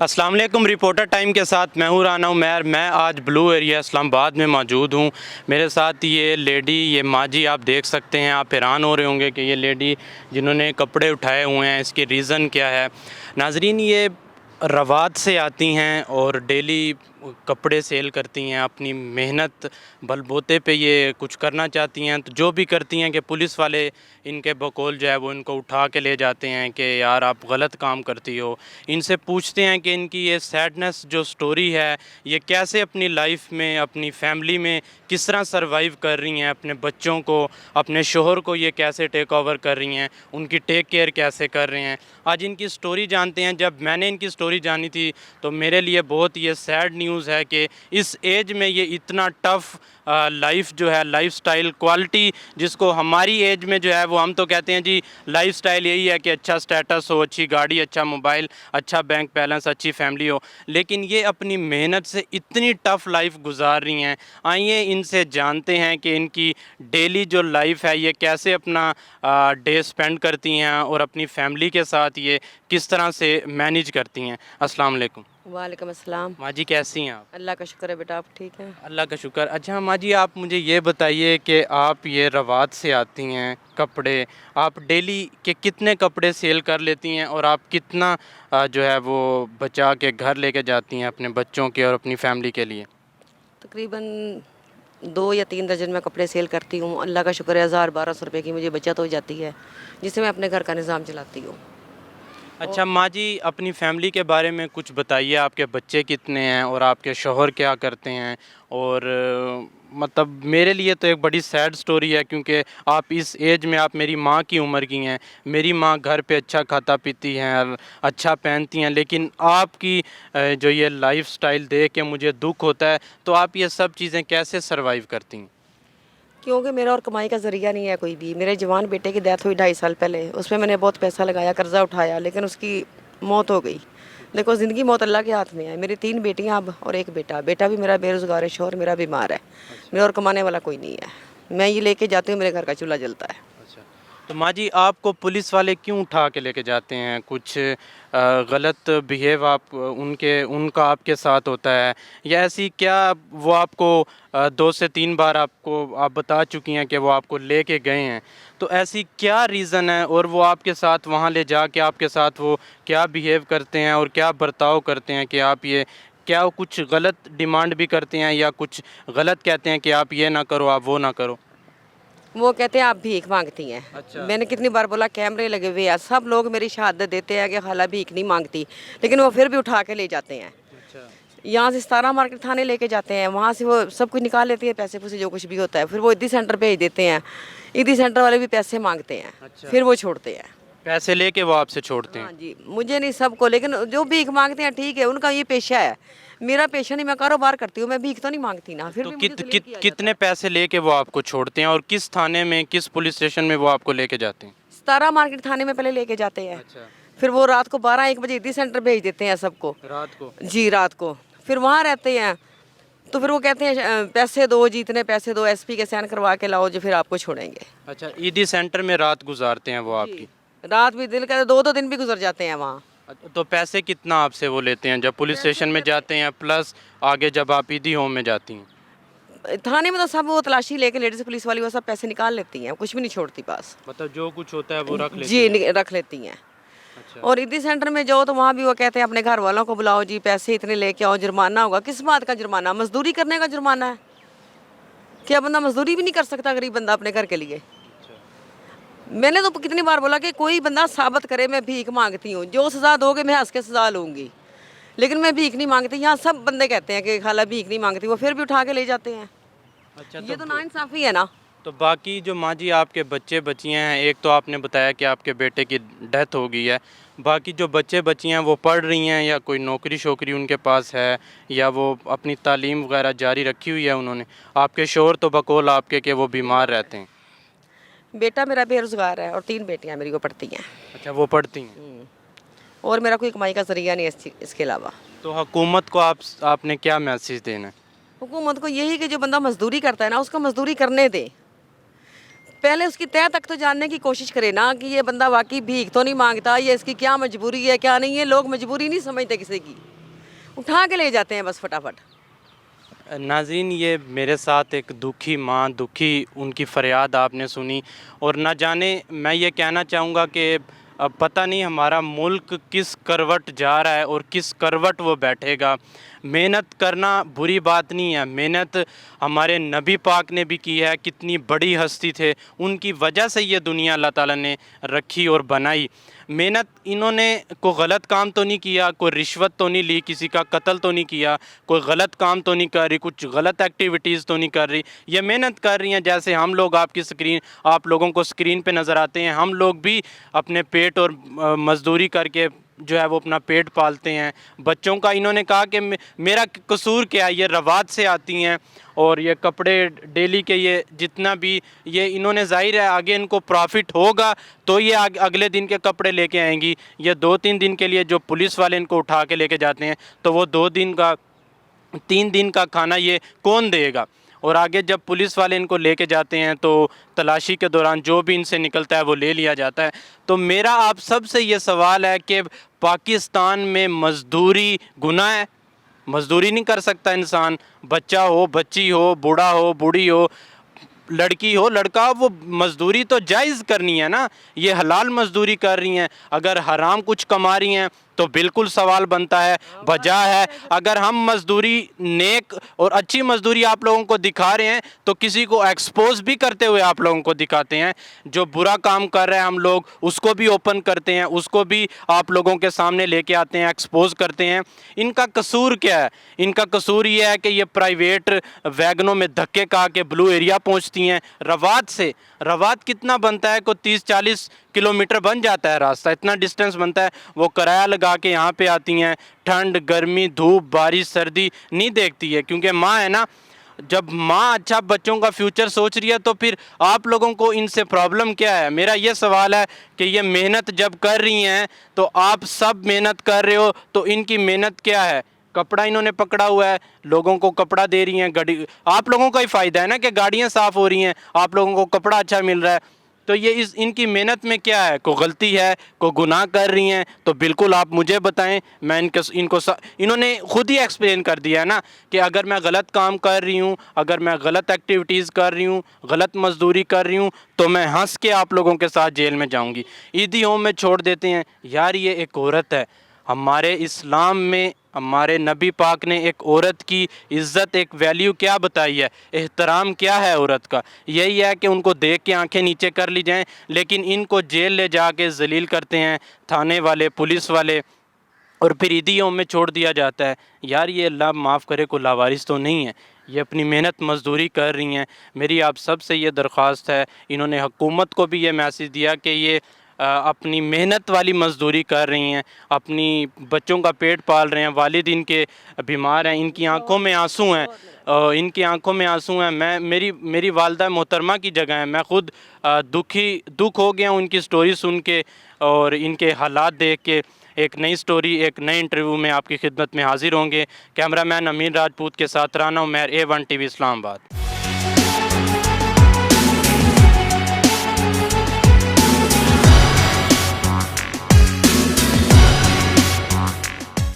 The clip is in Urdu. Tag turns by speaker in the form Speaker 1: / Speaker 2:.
Speaker 1: السلام علیکم، رپورٹر ٹائم کے ساتھ میں ہوں رانا عمیر۔ میں آج بلو ایریا اسلام آباد میں موجود ہوں۔ میرے ساتھ یہ لیڈی، یہ ماں جی آپ دیکھ سکتے ہیں۔ آپ حیران ہو رہے ہوں گے کہ یہ لیڈی جنہوں نے کپڑے اٹھائے ہوئے ہیں، اس کی ریزن کیا ہے۔ ناظرین، یہ رواد سے آتی ہیں اور ڈیلی کپڑے سیل کرتی ہیں، اپنی محنت بل بوتے پہ یہ کچھ کرنا چاہتی ہیں، تو جو بھی کرتی ہیں کہ پولیس والے ان کے بقول جو ہے وہ ان کو اٹھا کے لے جاتے ہیں کہ یار آپ غلط کام کرتی ہو۔ ان سے پوچھتے ہیں کہ ان کی یہ سیڈنس جو سٹوری ہے، یہ کیسے اپنی لائف میں، اپنی فیملی میں کس طرح سروائیو کر رہی ہیں، اپنے بچوں کو، اپنے شوہر کو یہ کیسے ٹیک اوور کر رہی ہیں، ان کی ٹیک کیئر کیسے کر رہے ہیں۔ آج ان کی سٹوری جانتے ہیں۔ جب میں نے ان کی سٹوری جانی تھی تو میرے لیے بہت یہ سیڈ نیوز ہے کہ اس ایج میں یہ اتنا ٹف لائف جو ہے، لائف سٹائل کوالٹی جس کو ہماری ایج میں جو ہے وہ ہم تو کہتے ہیں جی لائف سٹائل یہی ہے کہ اچھا سٹیٹس ہو، اچھی گاڑی، اچھا موبائل، اچھا بینک بیلنس، اچھی فیملی ہو، لیکن یہ اپنی محنت سے اتنی ٹف لائف گزار رہی ہیں۔ آئیے ان سے جانتے ہیں کہ ان کی ڈیلی جو لائف ہے یہ کیسے اپنا ڈے سپینڈ کرتی ہیں اور اپنی فیملی کے ساتھ یہ کس طرح سے مینیج کرتی ہیں۔ السلام علیکم
Speaker 2: وعلیکم السلام۔
Speaker 1: ماں جی، کیسی ہیں آپ؟
Speaker 2: اللہ کا شکر ہے بیٹا، آپ ٹھیک ہیں؟
Speaker 1: اللہ کا شکر۔ اچھا ماں جی، آپ مجھے یہ بتائیے کہ آپ یہ رواد سے آتی ہیں کپڑے، آپ ڈیلی کے کتنے کپڑے سیل کر لیتی ہیں اور آپ کتنا جو ہے وہ بچا کے گھر لے کے جاتی ہیں اپنے بچوں کے اور اپنی فیملی کے لیے؟
Speaker 2: تقریباً 2 یا 3 درجن میں کپڑے سیل کرتی ہوں۔ اللہ کا شکر ہے 1000-1200 روپے کی مجھے بچت ہو جاتی ہے، جس سے میں اپنے گھر کا نظام چلاتی ہوں۔
Speaker 1: اچھا ماں جی، اپنی فیملی کے بارے میں کچھ بتائیے۔ آپ کے بچے کتنے ہیں اور آپ کے شوہر کیا کرتے ہیں؟ اور مطلب میرے لیے تو ایک بڑی سیڈ سٹوری ہے، کیونکہ آپ اس ایج میں آپ میری ماں کی عمر کی ہیں۔ میری ماں گھر پہ اچھا کھاتا پیتی ہیں، اچھا پہنتی ہیں، لیکن آپ کی جو یہ لائف سٹائل دیکھ کے مجھے دکھ ہوتا ہے۔ تو آپ یہ سب چیزیں کیسے سروائیو کرتی ہیں؟
Speaker 2: کیونکہ میرا اور کمائی کا ذریعہ نہیں ہے کوئی بھی۔ میرے جوان بیٹے کی ڈیتھ ہوئی 2.5 سال پہلے، اس میں نے بہت پیسہ لگایا، قرضہ اٹھایا، لیکن اس کی موت ہو گئی۔ دیکھو، زندگی موت اللہ کے ہاتھ میں ہے۔ میری 3 بیٹیاں اب اور 1 بیٹا۔ بیٹا بھی میرا بے روزگار ہے، شوہر میرا بیمار ہے، میرا اور کمانے والا کوئی نہیں ہے۔ میں یہ لے کے جاتی ہوں، میرے گھر کا چولہا جلتا ہے۔
Speaker 1: اچھا، تو ماں جی آپ کو پولیس والے کیوں اٹھا کے لے کے جاتے ہیں؟ کچھ غلط بیہیو ان کا آپ کے ساتھ ہوتا ہے، یا ایسی کیا وہ آپ کو 2 سے 3 بار آپ بتا چکی ہیں کہ وہ آپ کو لے کے گئے ہیں؟ تو ایسی کیا ریزن ہے اور وہ آپ کے ساتھ وہاں لے جا کے آپ کے ساتھ وہ کیا بیہیو کرتے ہیں اور کیا برتاؤ کرتے ہیں کہ آپ یہ کیا کچھ غلط ڈیمانڈ بھی کرتے ہیں یا کچھ غلط کہتے ہیں کہ آپ یہ نہ کرو، آپ وہ نہ کرو؟
Speaker 2: وہ کہتے ہیں آپ بھیک مانگتی ہیں۔
Speaker 1: اچھا
Speaker 2: میں نے کتنی بار بولا، کیمرے لگے ہوئے ہیں، سب لوگ میری شہادت دیتے ہیں کہ خالہ بھیک نہیں مانگتی، لیکن وہ پھر بھی اٹھا کے لے جاتے ہیں۔
Speaker 1: اچھا
Speaker 2: یہاں سے 17 مارکیٹ تھانے لے کے جاتے ہیں، وہاں سے وہ سب کچھ نکال لیتے ہیں، پیسے پوسے جو کچھ بھی ہوتا ہے، پھر وہ عیدی سینٹر بھیج دیتے ہیں۔ عیدی سینٹر والے بھی پیسے مانگتے ہیں،
Speaker 1: اچھا،
Speaker 2: پھر وہ چھوڑتے ہیں۔
Speaker 1: پیسے لے کے وہ آپ سے چھوڑتے ہیں؟
Speaker 2: ہاں جی، مجھے نہیں، سب کو، لیکن جو بھیک مانگتے ہیں ٹھیک ہے، ان کا یہ پیشہ ہے۔ میرا پیشہ نہیں، میں کاروبار کرتی ہوں، میں بھیک تو نہیں مانگتی نا، پھر
Speaker 1: تو
Speaker 2: بھی مجھے ذلیل کیا جاتا
Speaker 1: کتنے
Speaker 2: ہے۔
Speaker 1: پیسے لے کے وہ آپ کو چھوڑتے ہیں اور کس تھانے میں، کس پولیس اسٹیشن میں وہ آپ کو لے کے جاتے ہیں؟
Speaker 2: 17 مارکیٹ تھانے میں پہلے لے کے جاتے ہیں،
Speaker 1: اچھا،
Speaker 2: پھر وہ رات کو 12-1 بجے عیدی سینٹر بھیج دیتے ہیں سب کو۔
Speaker 1: رات کو؟
Speaker 2: جی، رات کو پھر وہاں رہتے ہیں، تو پھر وہ کہتے ہیں پیسے دو جی، اتنے پیسے دو، ایس پی کے سین کروا کے لاؤ جو، پھر آپ کو چھوڑیں گے۔
Speaker 1: اچھا، عیدی سینٹر میں رات گزارتے ہیں وہ آپ
Speaker 2: جی،
Speaker 1: کی؟
Speaker 2: رات بھی، دل کا 2 دن بھی گزر جاتے ہیں وہاں۔
Speaker 1: تو پیسے کتنا آپ سے وہ لیتے ہیں جب پولیس اسٹیشن میں جاتے ہیں، پلس آگے جب آپ عیدی ہوم میں جاتی ہیں؟
Speaker 2: تھانے میں تو سب وہ تلاشی لے کے لیڈیز پولیس والی وہ سب پیسے نکال لیتی ہیں، کچھ بھی نہیں چھوڑتی پاس۔
Speaker 1: مطلب جو کچھ ہوتا ہے وہ رکھ لیتی ہیں؟
Speaker 2: جی، رکھ لیتی ہیں۔
Speaker 1: اچھا،
Speaker 2: اور عیدی سینٹر میں جاؤ تو وہاں بھی وہ کہتے ہیں اپنے گھر والوں کو بلاؤ جی، پیسے اتنے لے کے آؤ، جرمانہ ہوگا۔ کس بات کا جرمانہ؟ مزدوری کرنے کا جرمانہ ہے۔ کیا بندہ مزدوری بھی نہیں کر سکتا غریب بندہ اپنے گھر کے لیے؟ میں نے تو کتنی بار بولا کہ کوئی بندہ ثابت کرے میں بھیک مانگتی ہوں، جو سزا دو گے میں ہنس کے سزا لوں گی، لیکن میں بھیک نہیں مانگتی۔ یہاں سب بندے کہتے ہیں کہ خالہ بھیک نہیں مانگتی، وہ پھر بھی اٹھا کے لے جاتے ہیں۔
Speaker 1: اچھا،
Speaker 2: یہ تو ناانصافی ہے نا۔
Speaker 1: تو باقی جو ماں جی آپ کے بچے بچیاں ہیں، ایک تو آپ نے بتایا کہ آپ کے بیٹے کی ڈیتھ ہو گئی ہے، باقی جو بچے بچیاں ہیں وہ پڑھ رہی ہیں یا کوئی نوکری شوکری ان کے پاس ہے، یا وہ اپنی تعلیم وغیرہ جاری رکھی ہوئی ہے انہوں نے؟ آپ کے شوہر تو بقول آپ کے کہ وہ بیمار رہتے ہیں۔
Speaker 2: بیٹا میرا بے روزگار ہے اور 3 بیٹیاں میری کو پڑھتی ہیں،
Speaker 1: اچھا، وہ پڑھتی ہیں؟
Speaker 2: اور میرا کوئی کمائی کا ذریعہ نہیں ہے اس کے علاوہ۔
Speaker 1: تو حکومت کو آپ نے کیا میسیج دینا ہے؟
Speaker 2: حکومت کو یہی کہ جو بندہ مزدوری کرتا ہے نا، اس کو مزدوری کرنے دے۔ پہلے اس کی تہ تک تو جاننے کی کوشش کرے نا کہ یہ بندہ واقعی بھیک تو نہیں مانگتا, یہ اس کی کیا مجبوری ہے کیا نہیں ہے. لوگ مجبوری نہیں سمجھتے کسی کی, اٹھا کے لے جاتے ہیں بس فٹافٹ.
Speaker 1: ناظرین, یہ میرے ساتھ ایک دکھی ماں, دکھی ان کی فریاد آپ نے سنی, اور نہ جانے میں یہ کہنا چاہوں گا کہ اب پتہ نہیں ہمارا ملک کس کروٹ جا رہا ہے اور کس کروٹ وہ بیٹھے گا. محنت کرنا بری بات نہیں ہے, محنت ہمارے نبی پاک نے بھی کی ہے, کتنی بڑی ہستی تھے, ان کی وجہ سے یہ دنیا اللہ تعالیٰ نے رکھی اور بنائی. محنت انہوں نے کوئی غلط کام تو نہیں کیا, کوئی رشوت تو نہیں لی, کسی کا قتل تو نہیں کیا, کوئی غلط کام تو نہیں کر رہی, کچھ غلط ایکٹیویٹیز تو نہیں کر رہی. یہ محنت کر رہی ہیں جیسے ہم لوگ آپ لوگوں کو اسکرین پہ نظر آتے ہیں. ہم لوگ بھی اپنے پیٹ اور مزدوری کر کے جو ہے وہ اپنا پیٹ پالتے ہیں. بچوں کا انہوں نے کہا کہ میرا قصور کیا ہے, یہ روات سے آتی ہیں اور یہ کپڑے ڈیلی کے یہ جتنا بھی یہ انہوں نے ظاہر ہے آگے ان کو پرافٹ ہوگا تو یہ اگلے دن کے کپڑے لے کے آئیں گی. یہ 2-3 دن کے لیے جو پولیس والے ان کو اٹھا کے لے کے جاتے ہیں تو وہ 3 دن کا کھانا یہ کون دے گا. اور آگے جب پولیس والے ان کو لے کے جاتے ہیں تو تلاشی کے دوران جو بھی ان سے نکلتا ہے وہ لے لیا جاتا ہے. تو میرا آپ سب سے یہ سوال ہے کہ پاکستان میں مزدوری گناہ ہے؟ مزدوری نہیں کر سکتا انسان, بچہ ہو, بچی ہو, بوڑھا ہو, بوڑھی ہو, لڑکی ہو, لڑکا ہو, وہ مزدوری تو جائز کرنی ہے نا. یہ حلال مزدوری کر رہی ہیں, اگر حرام کچھ کما رہی ہیں تو بالکل سوال بنتا ہے, بجا ہے. اگر ہم مزدوری نیک اور اچھی مزدوری آپ لوگوں کو دکھا رہے ہیں تو کسی کو ایکسپوز بھی کرتے ہوئے آپ لوگوں کو دکھاتے ہیں. جو برا کام کر رہے ہیں ہم لوگ اس کو بھی اوپن کرتے ہیں, اس کو بھی آپ لوگوں کے سامنے لے کے آتے ہیں, ایکسپوز کرتے ہیں. ان کا قصور کیا ہے؟ ان کا قصور یہ ہے کہ یہ پرائیویٹ ویگنوں میں دھکے کھا کے بلو ایریا پہنچتی ہیں. روات سے, روات کتنا بنتا ہے, کوئی 30-40 کلومیٹر بن جاتا ہے راستہ, اتنا ڈسٹینس بنتا ہے. وہ کرایہ لگا کے یہاں پہ آتی ہیں, ٹھنڈ گرمی دھوپ بارش سردی نہیں دیکھتی ہے, کیونکہ ماں ہے نا. جب ماں اچھا بچوں کا فیوچر سوچ رہی ہے تو پھر آپ لوگوں کو ان سے پرابلم کیا ہے؟ میرا یہ سوال ہے کہ یہ محنت جب کر رہی ہیں تو آپ سب محنت کر رہے ہو تو ان کی محنت کیا ہے؟ کپڑا انہوں نے پکڑا ہوا ہے, لوگوں کو کپڑا دے رہی ہیں, گاڑی آپ لوگوں کا ہی فائدہ ہے نا کہ گاڑیاں صاف ہو رہی ہیں, آپ لوگوں کو کپڑا اچھا مل رہا ہے. تو یہ ان کی محنت میں کیا ہے؟ کوئی غلطی ہے, کوئی گناہ کر رہی ہیں تو بالکل آپ مجھے بتائیں. میں انہوں نے خود ہی ایکسپلین کر دیا ہے نا کہ اگر میں غلط کام کر رہی ہوں, اگر میں غلط ایکٹیویٹیز کر رہی ہوں, غلط مزدوری کر رہی ہوں تو میں ہنس کے آپ لوگوں کے ساتھ جیل میں جاؤں گی. عیدی ہوم میں چھوڑ دیتے ہیں. یار یہ ایک عورت ہے. ہمارے اسلام میں ہمارے نبی پاک نے ایک عورت کی عزت, ایک ویلیو کیا بتائی ہے, احترام کیا ہے عورت کا. یہی ہے کہ ان کو دیکھ کے آنکھیں نیچے کر لی جائیں, لیکن ان کو جیل لے جا کے ذلیل کرتے ہیں تھانے والے, پولیس والے, اور پھر عیدی ہوم میں چھوڑ دیا جاتا ہے. یار یہ اللہ معاف کرے کو لاوارث تو نہیں ہے, یہ اپنی محنت مزدوری کر رہی ہیں. میری آپ سب سے یہ درخواست ہے, انہوں نے حکومت کو بھی یہ میسیج دیا کہ یہ اپنی محنت والی مزدوری کر رہی ہیں, اپنی بچوں کا پیٹ پال رہے ہیں, والد ان کے بیمار ہیں, ان کی آنکھوں میں آنسو ہیں, ان کی آنکھوں میں آنسو ہیں. میری والدہ محترمہ کی جگہ ہے, میں خود دکھ ہو گیا ہوں ان کی سٹوری سن کے اور ان کے حالات دیکھ کے. ایک نئی سٹوری, ایک نئے انٹرویو میں آپ کی خدمت میں حاضر ہوں گے. کیمرہ مین امین راجپوت کے ساتھ رانا عمیر, A1 TV اسلام آباد.